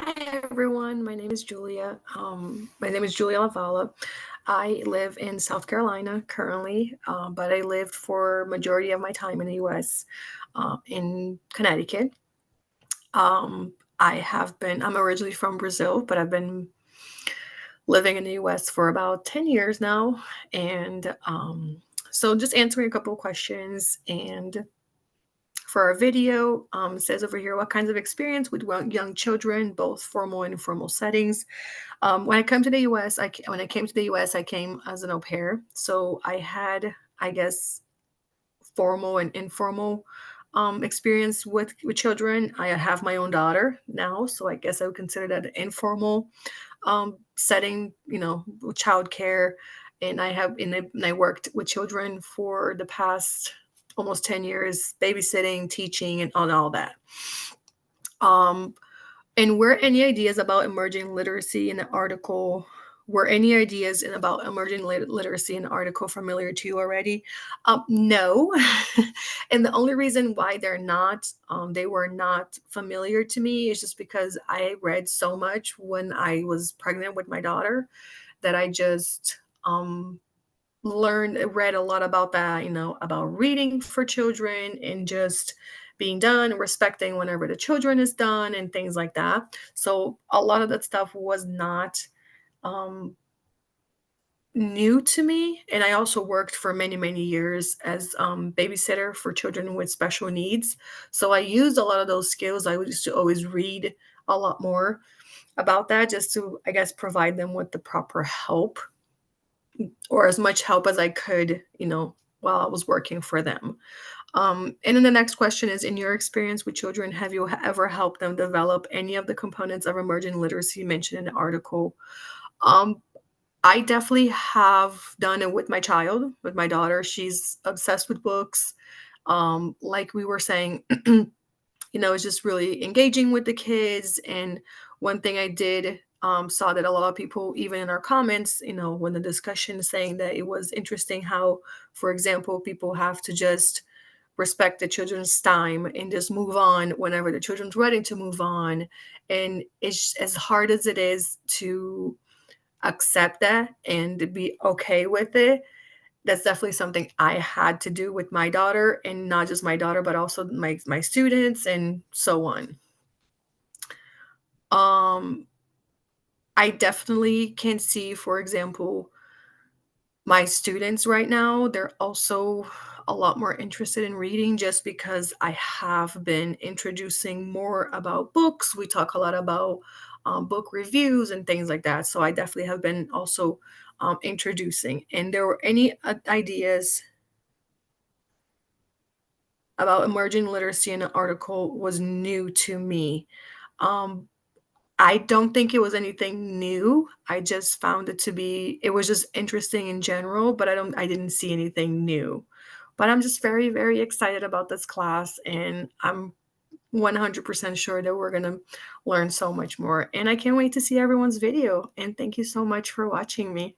Hi everyone, my name is Julia. My name is Julia Lavala. I live in South Carolina currently, but I lived for majority of my time in the U.S. In Connecticut. I'm originally from Brazil, but I've been living in the U.S. for about 10 years now, and so just answering a couple of questions and for our video, it says over here, what kinds of experience with young children, both formal and informal settings? When I come to the U.S., when I came to the U.S., I came as an au pair. So I had, I guess, formal and informal experience with children. I have my own daughter now, so I guess I would consider that an informal setting. With childcare, and I worked with children for the past almost 10 years, babysitting, teaching, and on all that. Um, and were any ideas about emerging literacy in the article? Were any ideas about emerging literacy in the article familiar to you already? No, and the only reason why they were not familiar to me is just because I read so much when I was pregnant with my daughter that I just read a lot about that, about reading for children and just being done, respecting whenever the children is done and things like that. So a lot of that stuff was not um new to me. And I also worked for many, many years as babysitter for children with special needs. So I used a lot of those skills. I used to always read a lot more about that just to, I guess, provide them with the proper help or as much help as I could, while I was working for them. And then the next question is, in your experience with children, have you ever helped them develop any of the components of emerging literacy mentioned in the article? Um, I definitely have done it with my child, with my daughter. She's obsessed with books. Like we were saying, it's just really engaging with the kids. And one thing I did saw that a lot of people, even in our comments, when the discussion is saying that it was interesting how, for example, people have to just respect the children's time and just move on whenever the children's ready to move on. And it's as hard as it is to accept that and to be okay with it. That's definitely something I had to do with my daughter, and not just my daughter, but also my students and so on. Um, I definitely can see, for example, my students right now, they're also a lot more interested in reading just because I have been introducing more about books. We talk a lot about book reviews and things like that. So I definitely have been also introducing. And there were any ideas about emerging literacy in an article was new to me. Um, I don't think it was anything new. I just found it was just interesting in general, but I didn't see anything new. But I'm just very, very excited about this class, and I'm 100% sure that we're gonna learn so much more. And I can't wait to see everyone's video. And thank you so much for watching me.